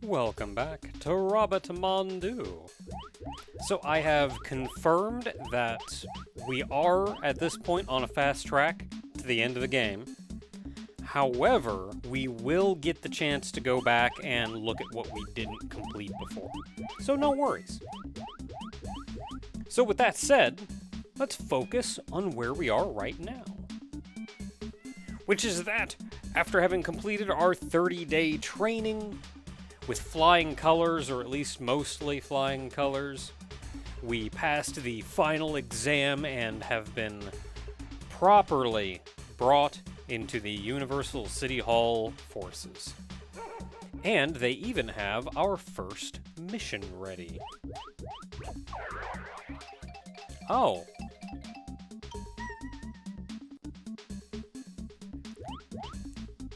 Welcome back to Robbit Mondu. So I have confirmed that we are, at this point, on a fast track to the end of the game. However, we will get the chance to go back and look at what we didn't complete before. So no worries. So with that said, let's focus on where we are right now. Which is that, after having completed our 30-day training, with flying colors, or at least mostly flying colors, we passed the final exam and have been properly brought into the Universal City Hall forces. And they even have our first mission ready. Oh.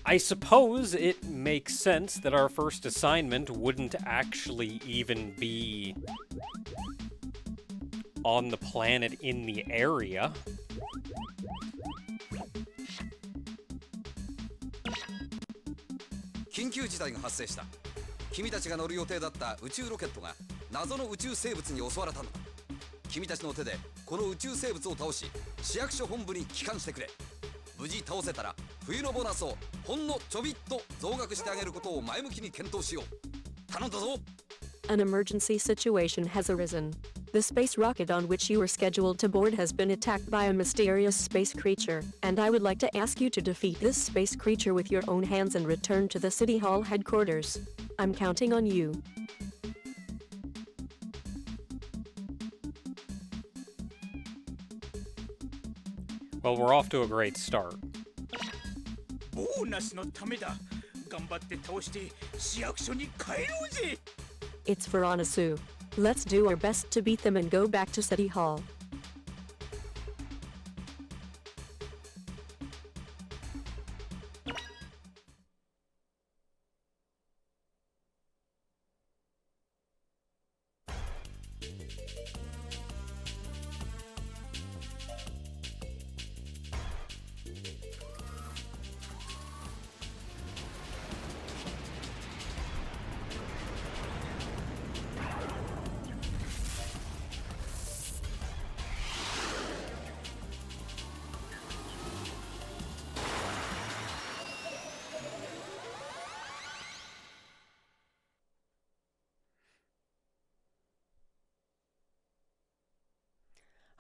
I suppose it makes sense that our first assignment wouldn't actually even be on the planet in the area. An emergency situation has arisen. The space rocket on which you were scheduled to board has been attacked by a mysterious space creature, and I would like to ask you to defeat this space creature with your own hands and return to the City Hall headquarters. I'm counting on you. Well, we're off to a great start. It's for Anasu. Let's do our best to beat them and go back to City Hall.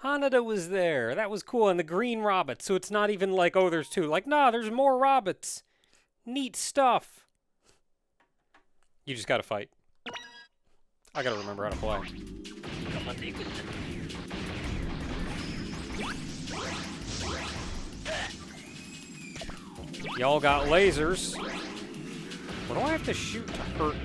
Hanada was there. That was cool. And the green Robbit. So it's not even like, oh, there's two. Like, nah, there's more Robbits. Neat stuff. You just gotta fight. I gotta remember how to play. Y'all got lasers. What do I have to shoot to hurt you?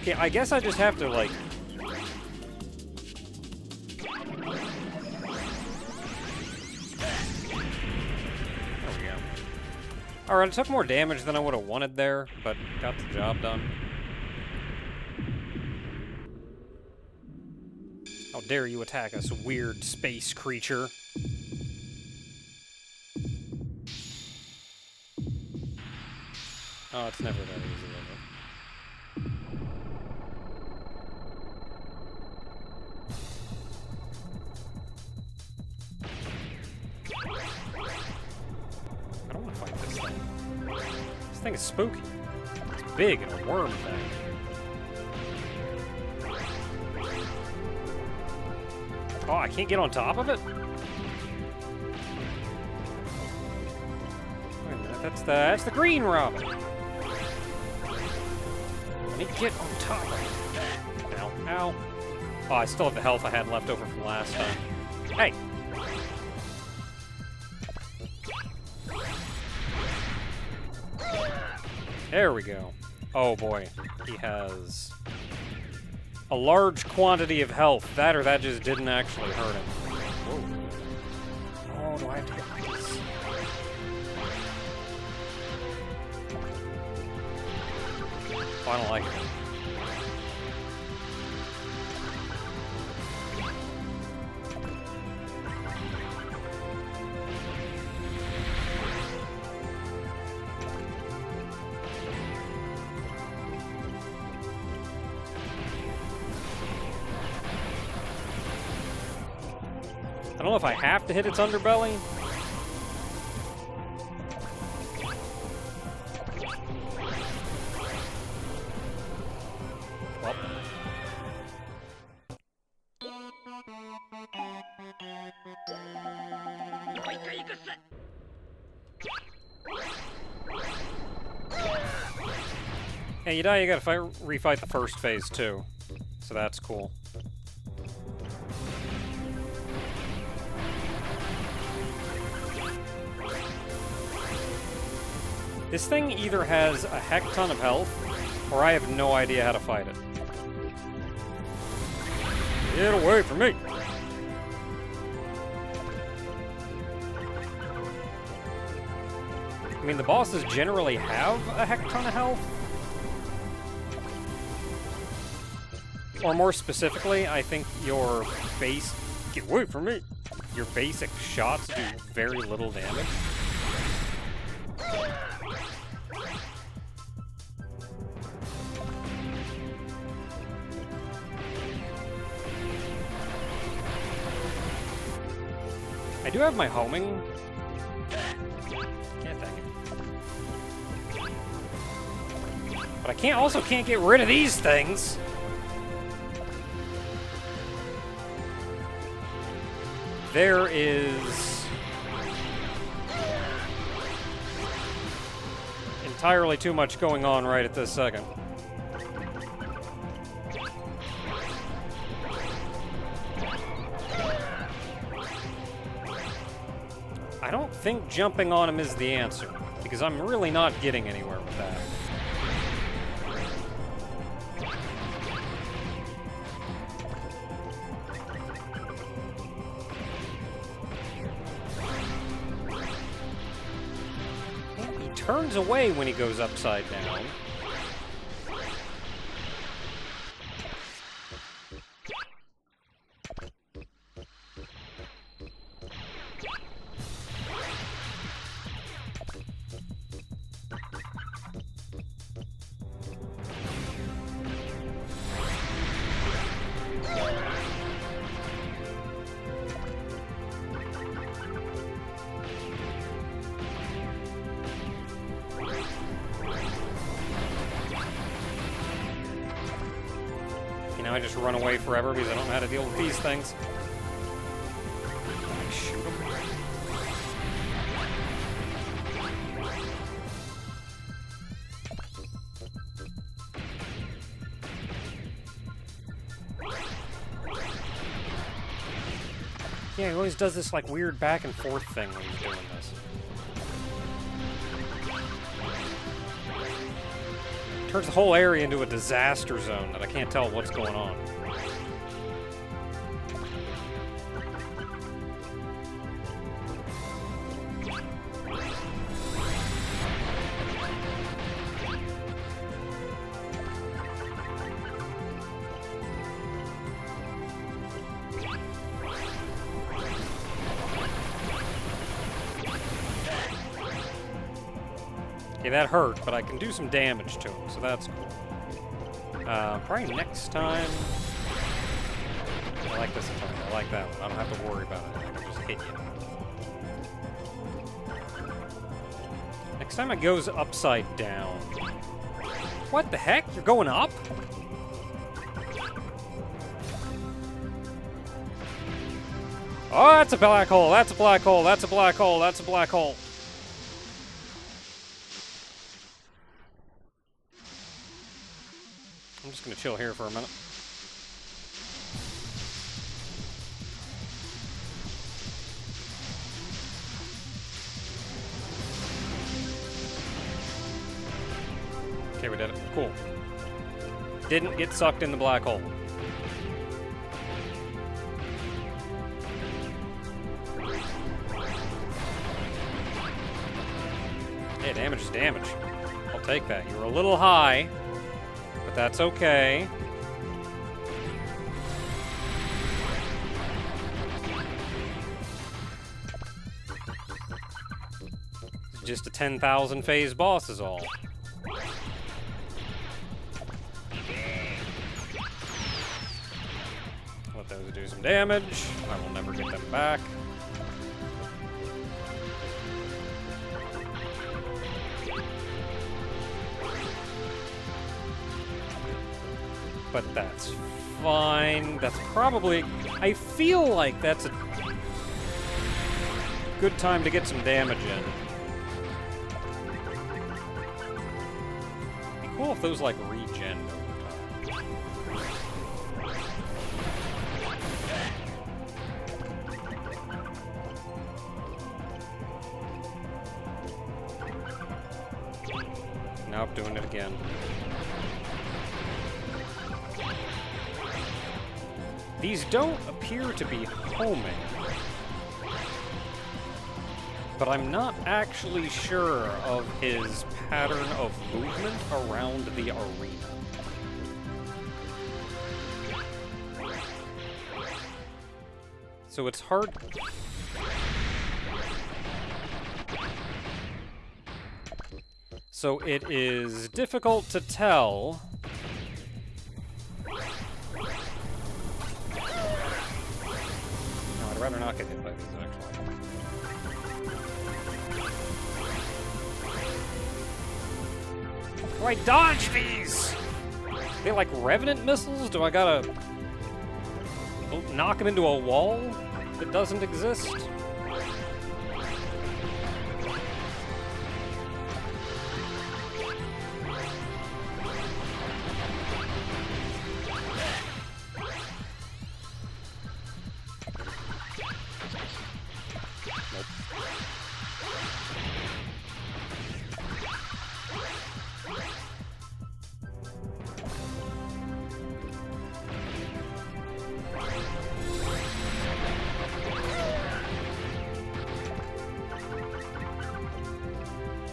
Okay, I guess I just have to, like... There we go. Alright, it took more damage than I would have wanted there, but got the job done. How dare you attack us, weird space creature. Oh, it's never that easy, is it? I don't want to fight this thing. This thing is spooky. It's big and a worm thing. Oh, I can't get on top of it? Wait a minute, that's the green Robbit. Let me get on top of it. Ow, ow. Oh, I still have the health I had left over from last time. Hey! There we go. Oh boy, he has a large quantity of health. That or that just didn't actually hurt him. Whoa. Oh, do I have to get this? Oh, I don't like it. I don't know if I have to hit its underbelly. Well. Yeah, you die, you gotta refight the first phase too. So that's cool. This thing either has a heck ton of health, or I have no idea how to fight it. Get away from me! I mean, the bosses generally have a heck ton of health. Or more specifically, I think your base... Get away from me! Your basic shots do very little damage. I do have my homing. Can't dang it. But I also can't get rid of these things. There is entirely too much going on right at this second. I don't think jumping on him is the answer, because I'm really not getting anywhere with that. And he turns away when he goes upside down. Now I just run away forever because I don't know how to deal with these things. I shoot them. Yeah, he always does this like weird back and forth thing when he's doing this. Turns the whole area into a disaster zone that I can't tell what's going on. Okay, that hurt, but I can do some damage to him, so that's cool. Probably next time... I like this attack. I like that one. I don't have to worry about it. I can just hit you. Next time it goes upside down. What the heck? You're going up? Oh, that's a black hole. That's a black hole. That's a black hole. That's a black hole. I'm just going to chill here for a minute. Okay, we did it. Cool. Didn't get sucked in the black hole. Hey, damage is damage. I'll take that. You were a little high. But that's okay. It's just a 10,000 phase boss is all. Let those do some damage. I will never get them back. But that's fine. That's probably... I feel like that's a good time to get some damage in. It'd be cool if those, like, regen over time. Nope, doing it again. These don't appear to be homing, but I'm not actually sure of his pattern of movement around the arena. So it's hard... So it is difficult to tell... I'd rather not get hit by these, actually. Do I dodge these? Are they like Revenant missiles? Do I gotta knock them into a wall that doesn't exist?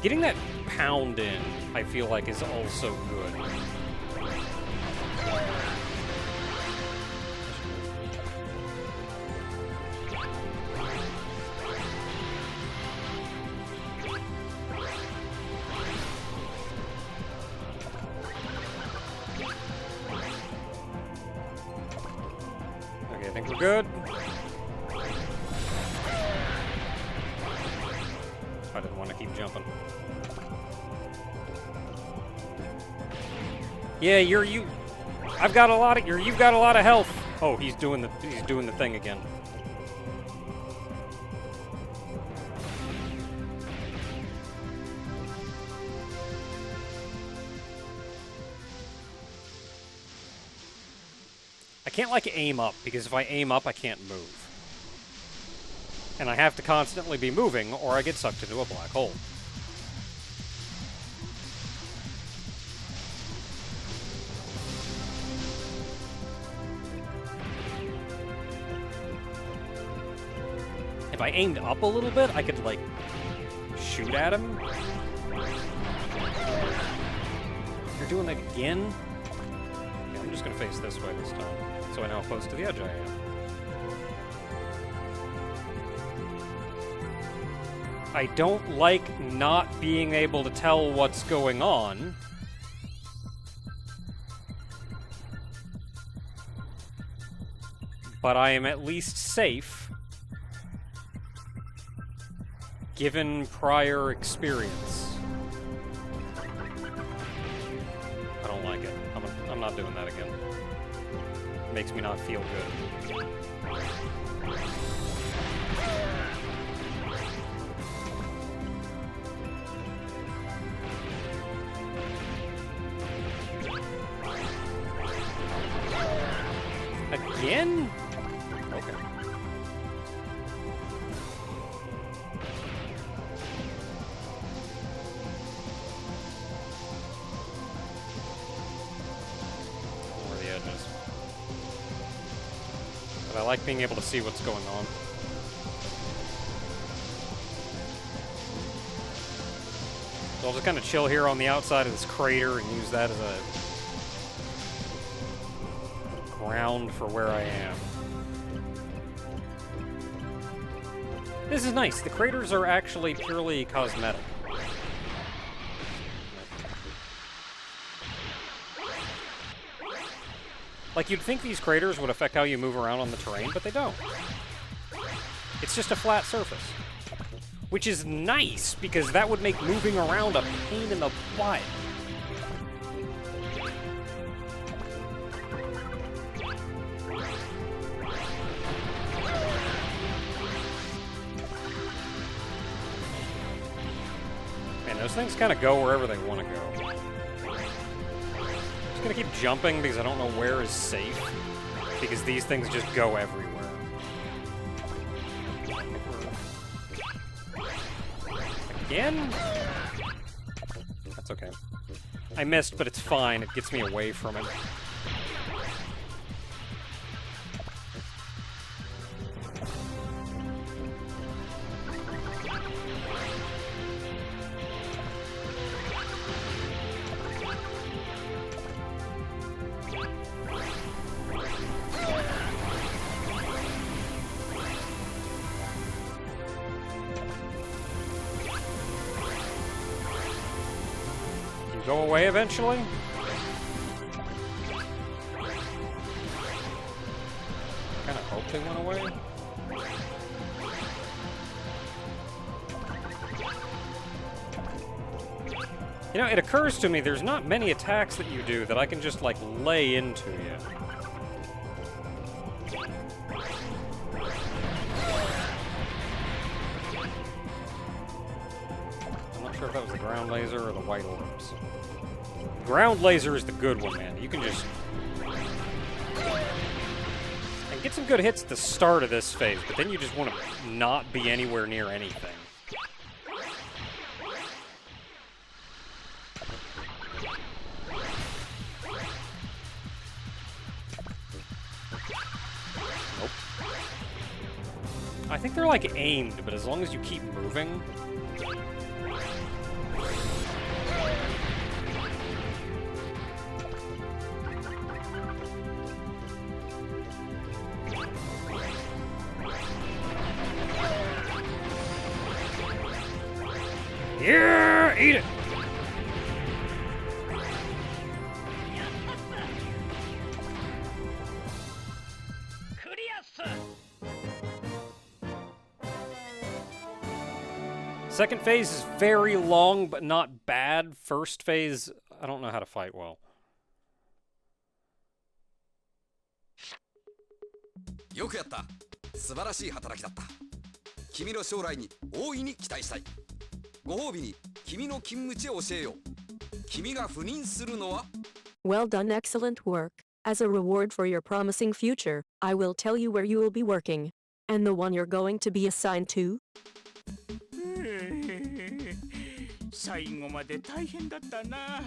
Getting that pound in, I feel like, is also good. Okay, I think we're good. I didn't want to keep jumping. Yeah, you. I've got a lot of you've got a lot of health. Oh, he's doing the thing again. I can't like aim up because if I aim up, I can't move. And I have to constantly be moving or I get sucked into a black hole. If I aimed up a little bit, I could, like, shoot at him. You're doing that again? Okay, I'm just gonna face this way this time, so I know how close to the edge I am. I don't like not being able to tell what's going on. But I am at least safe. Given prior experience. I don't like it. I'm not doing that again. It makes me not feel good. Again? Okay. Over the edges. But I like being able to see what's going on. So I'll just kind of chill here on the outside of this crater and use that as a ground for where I am. This is nice. The craters are actually purely cosmetic. Like, you'd think these craters would affect how you move around on the terrain, but they don't. It's just a flat surface. Which is nice, because that would make moving around a pain in the butt. Man, those things kind of go wherever they want to go. I'm just gonna keep jumping because I don't know where is safe. Because these things just go everywhere. Again? That's okay. I missed, but it's fine. It gets me away from it. Go away eventually? Kinda hope they went away. You know, it occurs to me there's not many attacks that you do that I can just, like, lay into you. I'm not sure if that was the ground laser or the white orbs. Ground laser is the good one, man. You can just... and get some good hits at the start of this phase, but then you just want to not be anywhere near anything. Nope. I think they're, like, aimed, but as long as you keep moving... Yeah, eat it! Second phase is very long, but not bad. First phase, I don't know how to fight well. Well done, excellent work. As a reward for your promising future, I will tell you where you will be working. And the one you're going to be assigned to? 最後まで大変だったな。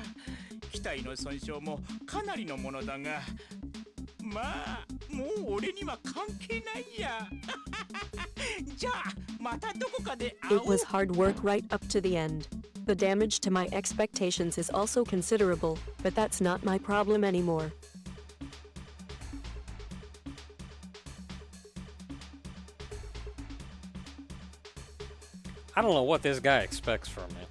機体の損傷もかなりのものだが、まあもう俺には関係ないや。じゃあまたどこかで会おう。 It was hard work right up to the end. The damage to my expectations is also considerable, but that's not my problem anymore. I don't know what this guy expects from me.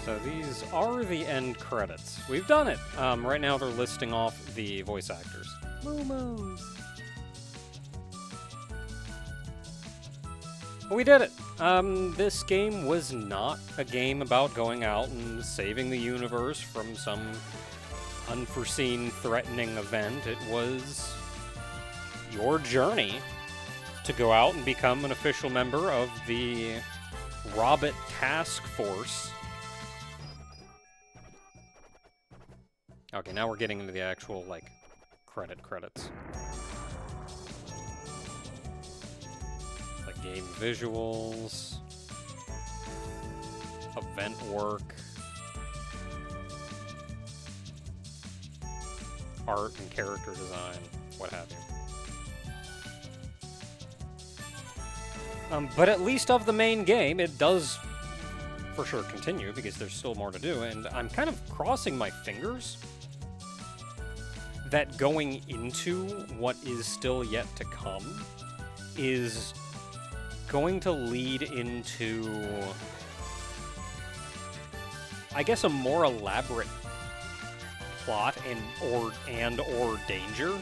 So these are the end credits. We've done it! Right now they're listing off the voice actors. Momos! We did it! This game was not a game about going out and saving the universe from some unforeseen, threatening event. It was your journey to go out and become an official member of the Robbit task force. Okay, now we're getting into the actual, like, credits. Like, game visuals, event work, art and character design, what have you. But at least of the main game, it does for sure continue, because there's still more to do, and I'm kind of crossing my fingers that going into what is still yet to come is going to lead into, I guess, a more elaborate plot and or danger,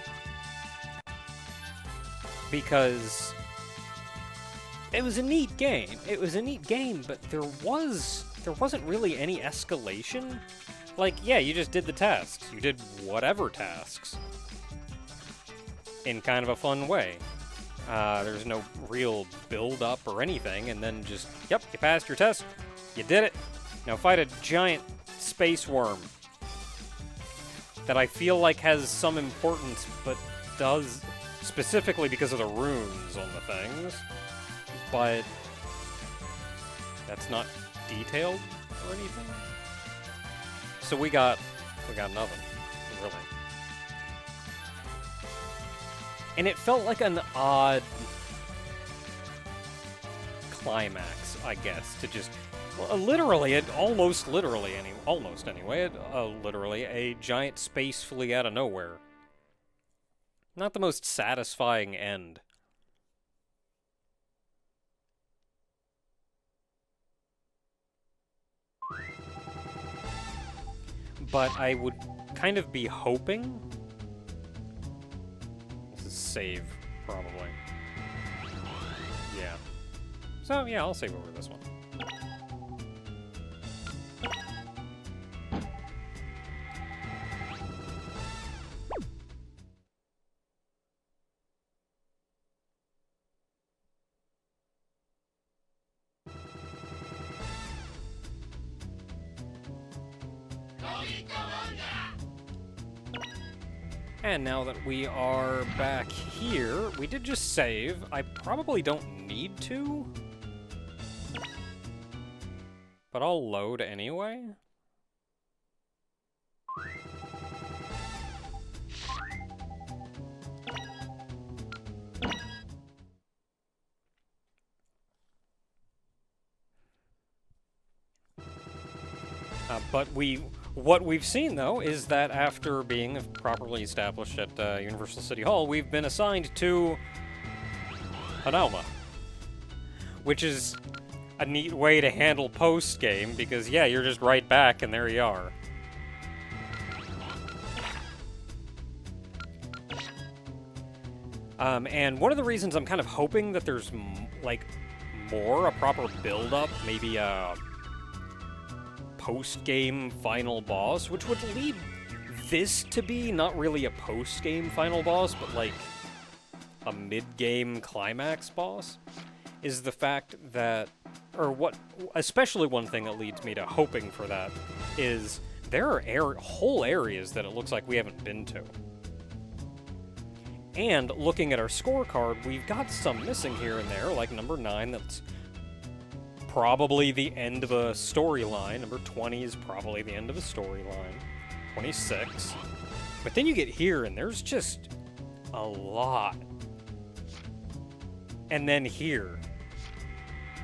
because it was a neat game. It was a neat game, but there wasn't really any escalation. Like, yeah, you just did the tasks. You did whatever tasks in kind of a fun way. There's no real build-up or anything, and then just, yep, you passed your test. You did it. Now fight a giant space worm that I feel like has some importance, but does specifically because of the runes on the things. But that's not detailed or anything. So we got nothing, really. And it felt like an odd climax, I guess, to just literally, literally a giant space flea out of nowhere. Not the most satisfying end. But I would kind of be hoping... This is save, probably. Yeah. So, yeah, I'll save over this one. And now that we are back here, we did just save. I probably don't need to, but I'll load anyway. But what we've seen, though, is that after being properly established at Universal City Hall, we've been assigned to Hanauma, which is a neat way to handle post-game, because, yeah, you're just right back, and there you are. And one of the reasons I'm kind of hoping that there's, a proper build-up, maybe a post-game final boss, which would lead this to be not really a post-game final boss, but like a mid-game climax boss, is the fact that, especially one thing that leads me to hoping for that, is there are whole areas that it looks like we haven't been to. And looking at our scorecard, we've got some missing here and there, like number 9, that's probably the end of a storyline. Number 20 is probably the end of a storyline. 26. But then you get here, and there's just a lot. And then here,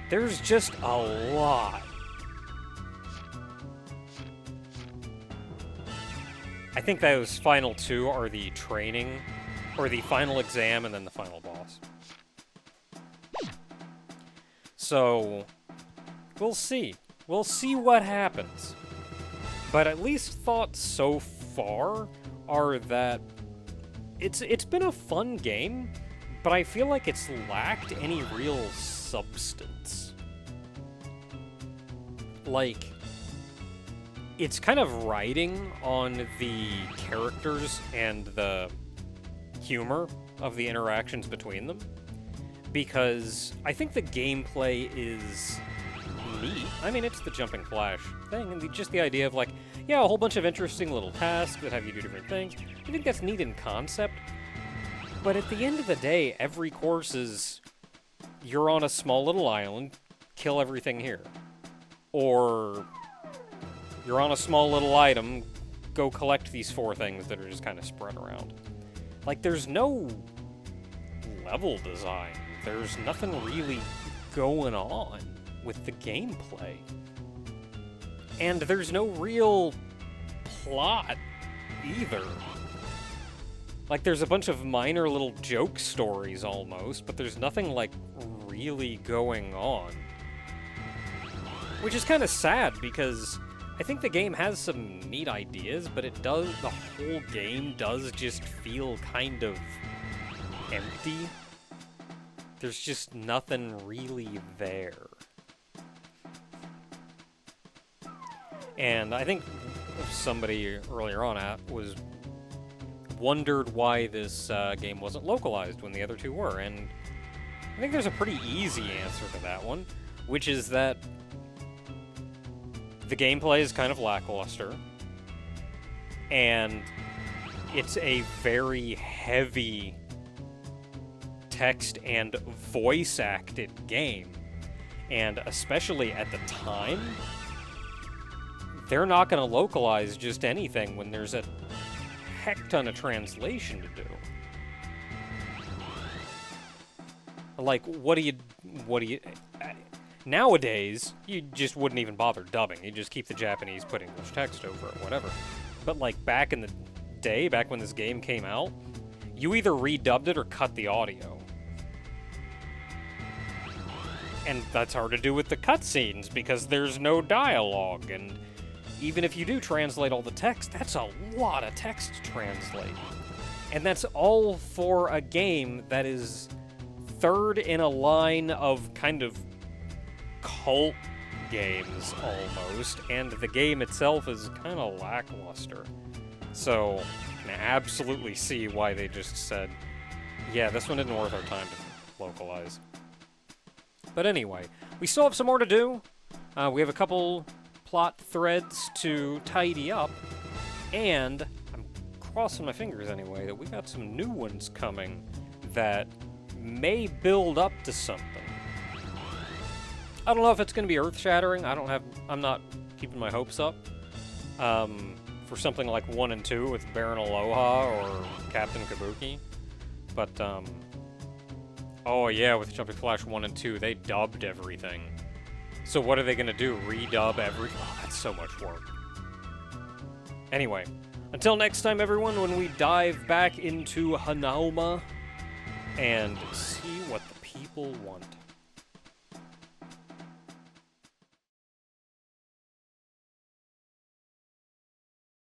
there's just a lot. I think those final 2 are the training, or the final exam, and then the final boss. So... We'll see. We'll see what happens. But at least thoughts so far are that it's been a fun game, but I feel like it's lacked any real substance. Like, it's kind of riding on the characters and the humor of the interactions between them, because I think the gameplay is neat. I mean, it's the jumping flash thing, and just the idea of, like, yeah, a whole bunch of interesting little tasks that have you do different things. I think that's neat in concept, but at the end of the day, every course is, you're on a small little island, kill everything here. Or, you're on a small little item, go collect these 4 things that are just kind of spread around. Like, there's no level design. There's nothing really going on with the gameplay. And there's no real plot either. Like, there's a bunch of minor little joke stories almost, but there's nothing, like, really going on. Which is kind of sad, because I think the game has some neat ideas, but the whole game does just feel kind of empty. There's just nothing really there. And I think somebody earlier on wondered why this game wasn't localized when the other 2 were, and I think there's a pretty easy answer to that one, which is that the gameplay is kind of lackluster, and it's a very heavy text and voice-acted game, and especially at the time, they're not going to localize just anything when there's a heck ton of translation to do. Like, what do you... Nowadays, you just wouldn't even bother dubbing. You just keep the Japanese, put English text over it, whatever. But, like, back in the day, back when this game came out, you either redubbed it or cut the audio. And that's hard to do with the cutscenes, because there's no dialogue, and even if you do translate all the text, that's a lot of text to translate. And that's all for a game that is third in a line of kind of cult games, almost, and the game itself is kind of lackluster. So, I can absolutely see why they just said, yeah, this one isn't worth our time to localize. But anyway, we still have some more to do. We have a couple plot threads to tidy up, and I'm crossing my fingers anyway that we got some new ones coming that may build up to something. I don't know if it's going to be earth-shattering. I'm not keeping my hopes up for something like 1 and 2 with Baron Aloha or Captain Kabuki. But, oh yeah, with Jumping Flash 1 and 2, they dubbed everything. So what are they going to do? Redub everything? Oh, that's so much work. Anyway, until next time, everyone, when we dive back into Hanauma and see what the people want.